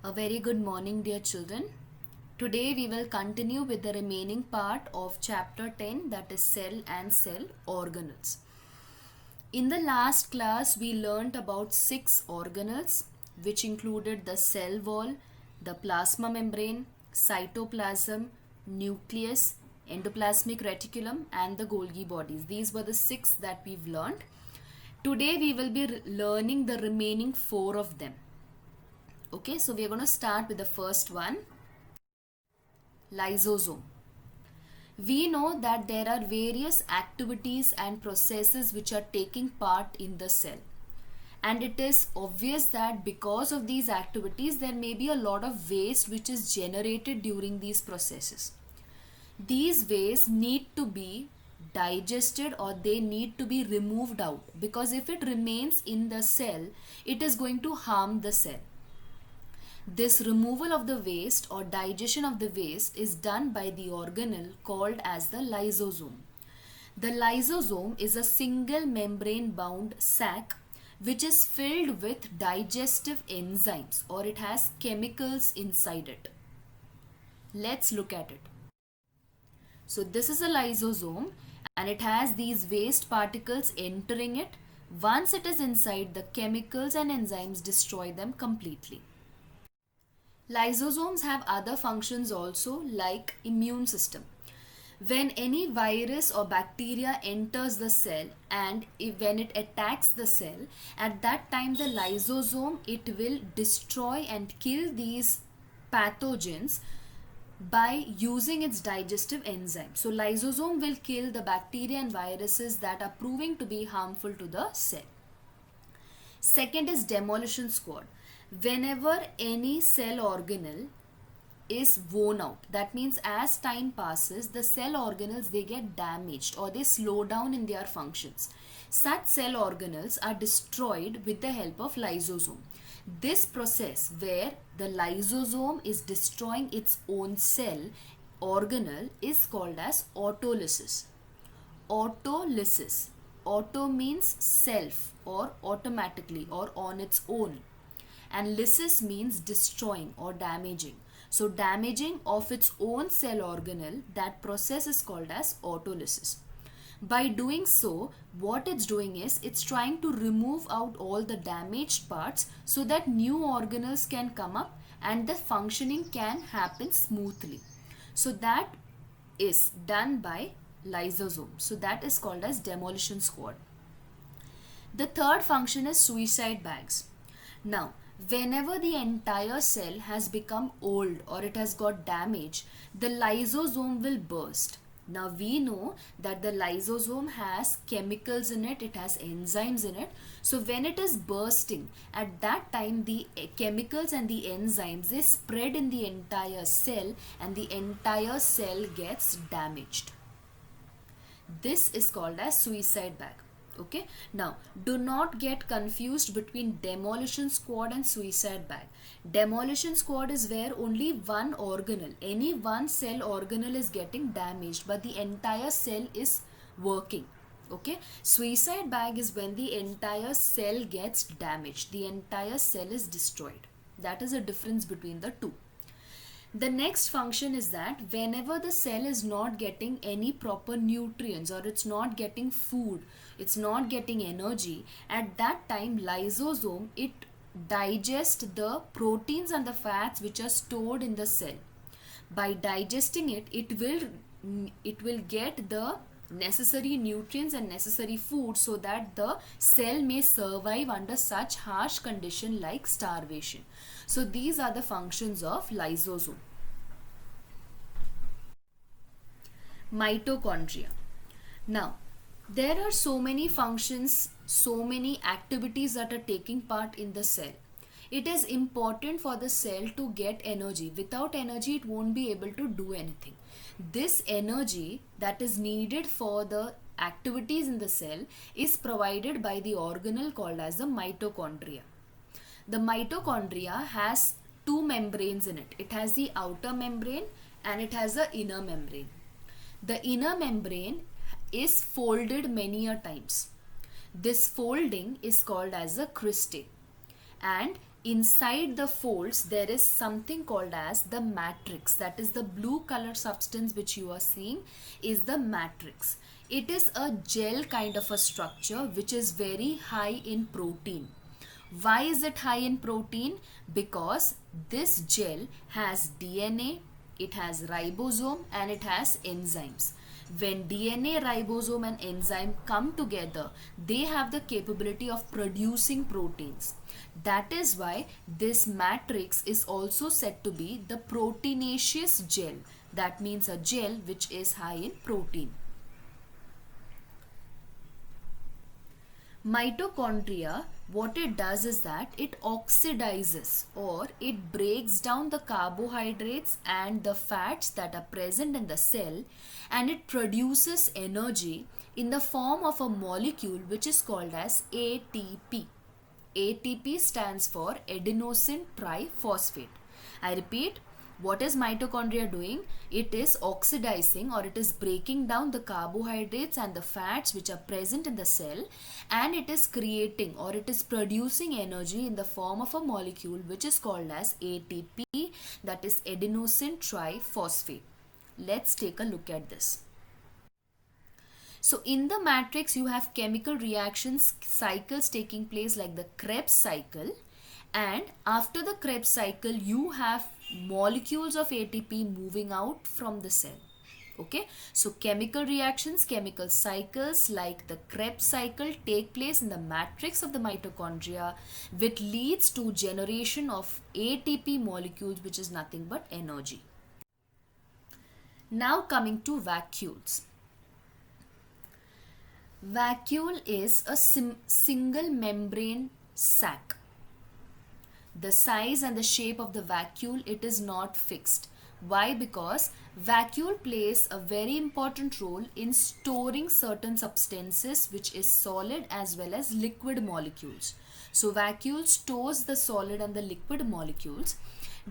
A very good morning, dear children. Today we will continue with the remaining part of chapter 10, that is cell and cell organelles. In the last class, we learnt about 6 organelles, which included the cell wall, the plasma membrane, cytoplasm, nucleus, endoplasmic reticulum, and the Golgi bodies. These were the 6 that we've learnt. Today we will be learning the remaining 4 of them. Okay, so we are going to start with the first one, lysosome. We know that there are various activities and processes which are taking part in the cell. And it is obvious that because of these activities, there may be a lot of waste which is generated during these processes. These waste need to be digested or they need to be removed out, because if it remains in the cell, it is going to harm the cell. This removal of the waste or digestion of the waste is done by the organelle called as the lysosome. The lysosome is a single membrane bound sac which is filled with digestive enzymes, or it has chemicals inside it. Let's look at it. So this is a lysosome and it has these waste particles entering it. Once it is inside, the chemicals and enzymes destroy them completely. Lysosomes have other functions also, like immune system. When any virus or bacteria enters the cell and when it attacks the cell, at that time the lysosome, it will destroy and kill these pathogens by using its digestive enzyme. So lysosome will kill the bacteria and viruses that are proving to be harmful to the cell. Second is demolition squad. Whenever any cell organelle is worn out, that means as time passes, the cell organelles, they get damaged or they slow down in their functions. Such cell organelles are destroyed with the help of lysosome. This process where the lysosome is destroying its own cell organelle is called as autolysis. Autolysis. Auto means self or automatically or on its own. And lysis means destroying or damaging. So damaging of its own cell organelle, that process is called as autolysis. By doing so, what it's doing is it's trying to remove out all the damaged parts so that new organelles can come up and the functioning can happen smoothly. So that is done by lysosome. So that is called as demolition squad. The third function is suicide bags. Now, whenever the entire cell has become old or it has got damage, the lysosome will burst. Now we know that the lysosome has chemicals in it, it has enzymes in it. So when it is bursting, at that time the chemicals and the enzymes, they spread in the entire cell and the entire cell gets damaged. This is called as suicide bag. Okay, now do not get confused between demolition squad and suicide bag. Demolition squad is where only one organelle, any one cell organelle is getting damaged, but the entire cell is working. Okay, suicide bag is when the entire cell gets damaged, the entire cell is destroyed. That is the difference between the two. The next function is that whenever the cell is not getting any proper nutrients or it's not getting food, it's not getting energy, at that time lysosome, it digests the proteins and the fats which are stored in the cell. By digesting it, it will get the necessary nutrients and necessary food so that the cell may survive under such harsh condition like starvation. So these are the functions of lysosome. Mitochondria. Now, there are so many functions, so many activities that are taking part in the cell. It is important for the cell to get energy. Without energy, it won't be able to do anything. This energy that is needed for the activities in the cell is provided by the organelle called as the mitochondria. The mitochondria has two membranes in it. It has the outer membrane and it has the inner membrane. The inner membrane is folded many a times. This folding is called as a cristae. And inside the folds there is something called as the matrix. That is the blue color substance which you are seeing is the matrix. It is a gel kind of a structure which is very high in protein. Why is it high in protein? Because this gel has DNA, it has ribosome, and it has enzymes. When DNA, ribosome and enzyme come together, they have the capability of producing proteins. That is why this matrix is also said to be the proteinaceous gel. That means a gel which is high in protein. Mitochondria, what it does is that it oxidizes or it breaks down the carbohydrates and the fats that are present in the cell, and it produces energy in the form of a molecule which is called as ATP. ATP stands for adenosine triphosphate. I repeat, what is mitochondria doing? It is oxidizing or it is breaking down the carbohydrates and the fats which are present in the cell, and it is creating or it is producing energy in the form of a molecule which is called as ATP, that is adenosine triphosphate. Let's take a look at this. So in the matrix you have chemical reactions cycles taking place like the Krebs cycle, and after the Krebs cycle you have molecules of ATP moving out from the cell. Okay, so chemical reactions, chemical cycles like the Krebs cycle take place in the matrix of the mitochondria, which leads to generation of ATP molecules, which is nothing but energy. Now coming to vacuoles. Vacuole is a single membrane sac. The size and the shape of the vacuole, it is not fixed. Why? Because vacuole plays a very important role in storing certain substances which is solid as well as liquid molecules. So vacuole stores the solid and the liquid molecules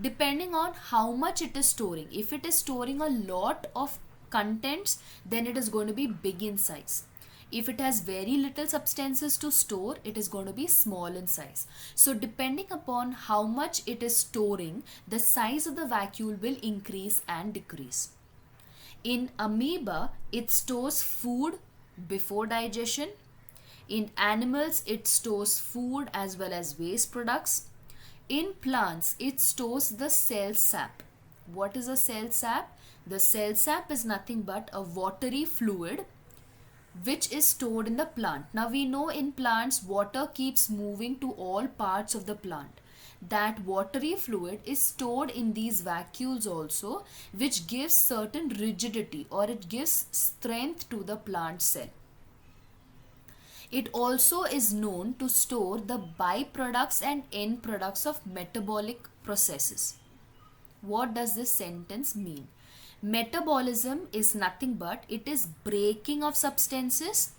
depending on how much it is storing. If it is storing a lot of contents, then it is going to be big in size. If it has very little substances to store, it is going to be small in size. So depending upon how much it is storing, the size of the vacuole will increase and decrease. In amoeba, it stores food before digestion. In animals, it stores food as well as waste products. In plants, it stores the cell sap. What is a cell sap? The cell sap is nothing but a watery fluid which is stored in the plant. Now we know in plants water keeps moving to all parts of the plant. That watery fluid is stored in these vacuoles also, which gives certain rigidity or it gives strength to the plant cell. It also is known to store the byproducts and end products of metabolic processes. What does this sentence mean? Metabolism is nothing but it is breaking of substances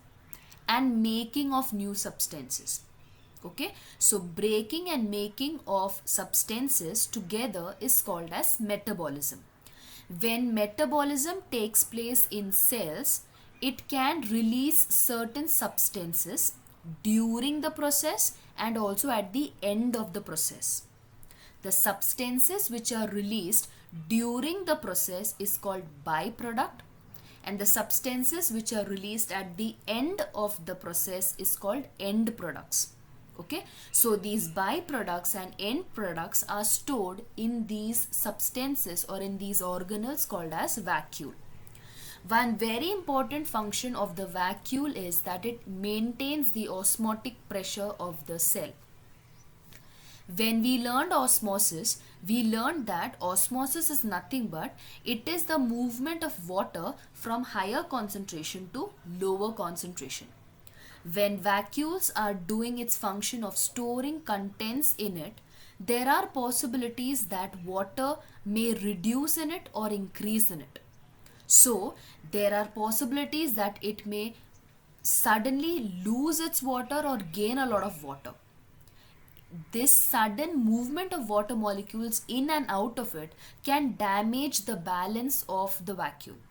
and making of new substances. Okay, so breaking and making of substances together is called as metabolism. When metabolism takes place in cells, it can release certain substances during the process and also at the end of the process. The substances which are released during the process is called byproduct, and the substances which are released at the end of the process is called end products. Okay, so these byproducts and end products are stored in these substances or in these organelles called as vacuole. One very important function of the vacuole is that it maintains the osmotic pressure of the cell. When we learned osmosis, we learned that osmosis is nothing but it is the movement of water from higher concentration to lower concentration. When vacuoles are doing its function of storing contents in it, there are possibilities that water may reduce in it or increase in it. So, there are possibilities that it may suddenly lose its water or gain a lot of water. This sudden movement of water molecules in and out of it can damage the balance of the vacuole.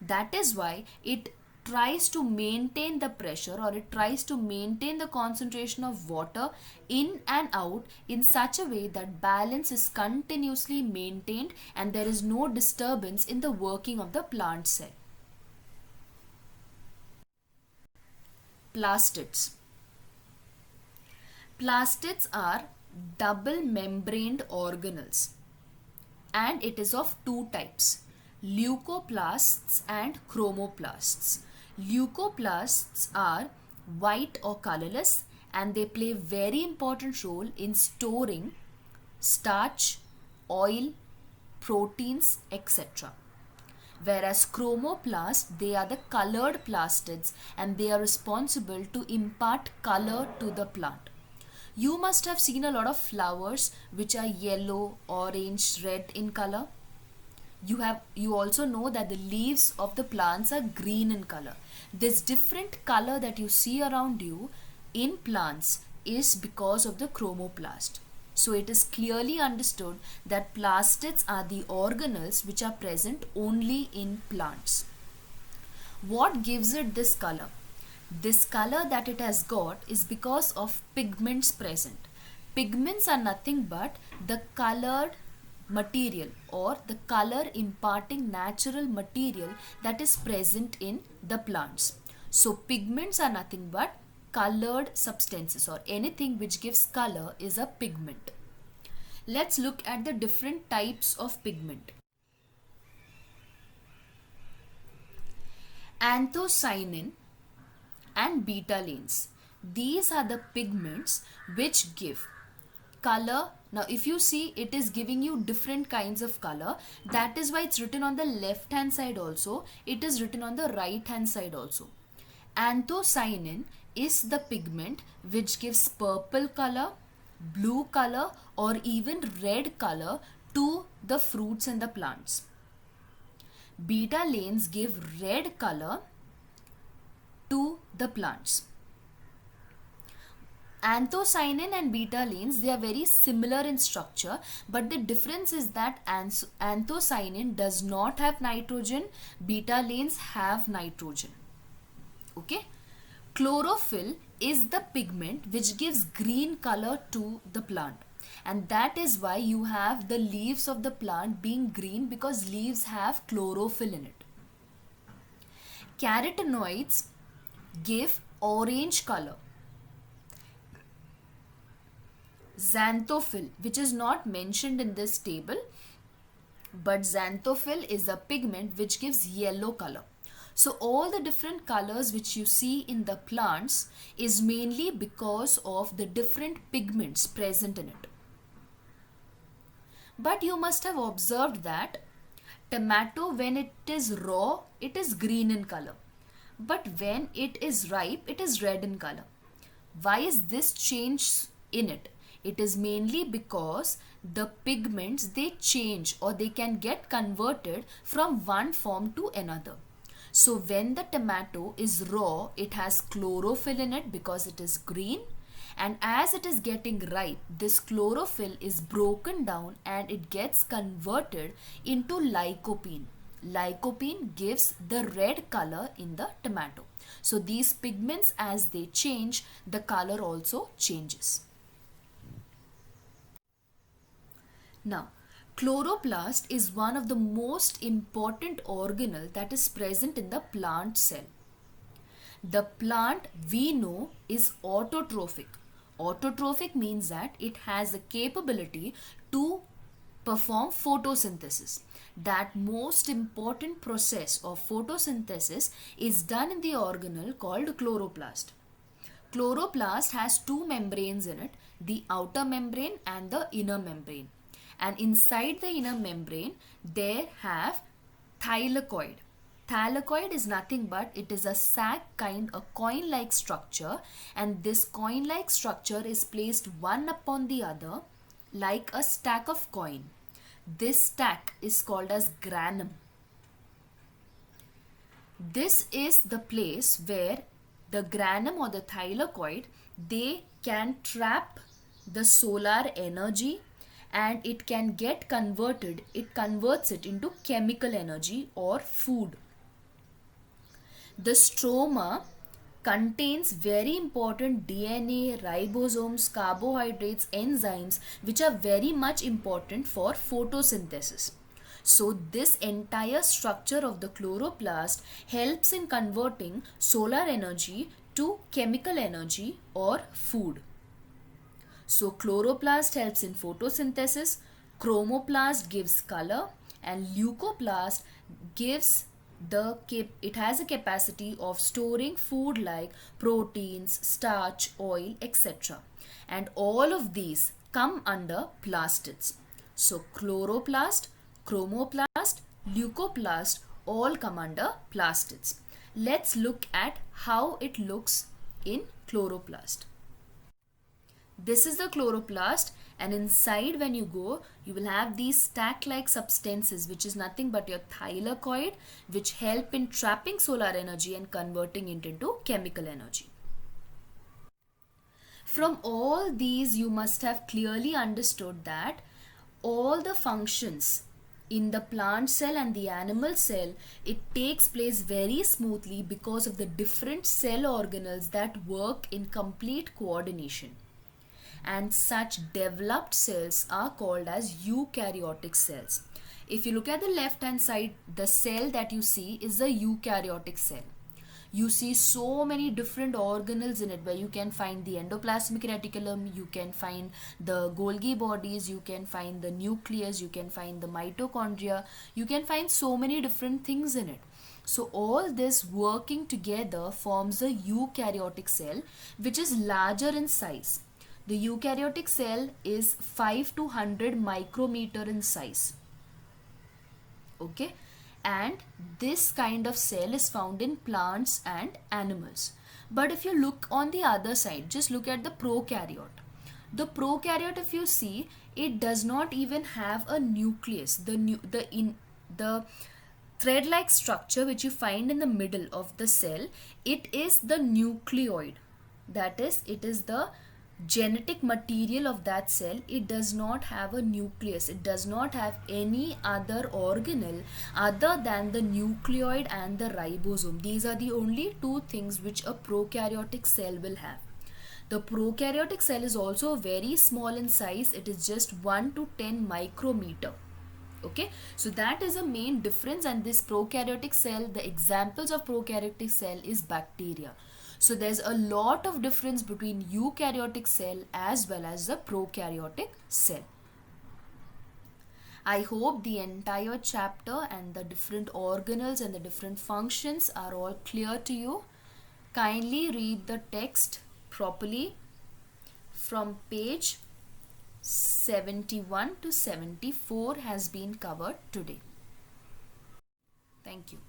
That is why it tries to maintain the pressure, or it tries to maintain the concentration of water in and out in such a way that balance is continuously maintained and there is no disturbance in the working of the plant cell. Plastids. Plastids are double membraned organelles, and it is of two types, leucoplasts and chromoplasts. Leucoplasts are white or colorless, and they play very important role in storing starch, oil, proteins, etc. Whereas chromoplasts, they are the colored plastids, and they are responsible to impart color to the plant. You must have seen a lot of flowers which are yellow, orange, red in color. You also know that the leaves of the plants are green in color. This different color that you see around you in plants is because of the chromoplast. So it is clearly understood that plastids are the organelles which are present only in plants. What gives it this color? This color that it has got is because of pigments present. Pigments are nothing but the colored material or the color imparting natural material that is present in the plants. So pigments are nothing but colored substances, or anything which gives color is a pigment. Let's look at the different types of pigment. Anthocyanin and betalains. These are the pigments which give color. Now if you see, it is giving you different kinds of color. That is why it's written on the left hand side also. It is written on the right hand side also. Anthocyanin is the pigment which gives purple color, blue color, or even red color to the fruits and the plants. Betalains give red color to the plants. Anthocyanin and betalains, they are very similar in structure, but the difference is that anthocyanin does not have nitrogen, betalains have nitrogen. Okay? Chlorophyll is the pigment which gives green color to the plant, and that is why you have the leaves of the plant being green, because leaves have chlorophyll in it. Carotenoids give orange color. Xanthophyll, which is not mentioned in this table, but xanthophyll is a pigment which gives yellow color. So all the different colors which you see in the plants is mainly because of the different pigments present in it. But you must have observed that tomato, when it is raw, it is green in color, but when it is ripe, it is red in color. Why is this change in it? It is mainly because the pigments, they change, or they can get converted from one form to another. So when the tomato is raw, it has chlorophyll in it because it is green, and as it is getting ripe, this chlorophyll is broken down and it gets converted into lycopene. Lycopene gives the red color in the tomato. So these pigments, as they change, the color also changes. Now, chloroplast is one of the most important organelle that is present in the plant cell. The plant, we know, is autotrophic. Autotrophic means that it has the capability to perform photosynthesis. That most important process of photosynthesis is done in the organelle called chloroplast. Chloroplast has two membranes in it, the outer membrane and the inner membrane. And inside the inner membrane, there have thylakoid. Thylakoid is nothing but it is a sac kind, a coin-like structure, and this coin-like structure is placed one upon the other like a stack of coin. This stack is called as granum. This is the place where the granum or the thylakoid, they can trap the solar energy, and it can get converted, it converts it into chemical energy or food. The stroma contains very important DNA, ribosomes, carbohydrates, enzymes, which are very much important for photosynthesis. So, this entire structure of the chloroplast helps in converting solar energy to chemical energy or food. So, chloroplast helps in photosynthesis, chromoplast gives color, and leucoplast gives it has a capacity of storing food like proteins, starch, oil, etc. And all of these come under plastids. So, chloroplast, chromoplast, leucoplast all come under plastids. Let's look at how it looks in chloroplast. This is the chloroplast, and inside when you go you will have these stack like substances, which is nothing but your thylakoid, which help in trapping solar energy and converting it into chemical energy. From all these you must have clearly understood that all the functions in the plant cell and the animal cell, it takes place very smoothly because of the different cell organelles that work in complete coordination. And such developed cells are called as eukaryotic cells. If you look at the left hand side, the cell that you see is a eukaryotic cell. You see so many different organelles in it, where you can find the endoplasmic reticulum, you can find the Golgi bodies, you can find the nucleus, you can find the mitochondria, you can find so many different things in it. So all this working together forms a eukaryotic cell, which is larger in size. The eukaryotic cell is 5 to 100 micrometer in size. Okay, and this kind of cell is found in plants and animals. But if you look on the other side, just look at the prokaryote. The prokaryote, if you see, it does not even have a nucleus. The thread-like structure which you find in the middle of the cell, it is the nucleoid. That is, it is the genetic material of that cell. It does not have a nucleus. It does not have any other organelle other than the nucleoid and the ribosome. These are the only two things which a prokaryotic cell will have. The prokaryotic cell is also very small in size. It is just 1 to 10 micrometer. Okay, so that is a main difference. And this prokaryotic cell, the examples of prokaryotic cell is bacteria. So there's a lot of difference between eukaryotic cell as well as the prokaryotic cell. I hope the entire chapter and the different organelles and the different functions are all clear to you. Kindly read the text properly from page 71 to 74 has been covered today. Thank you.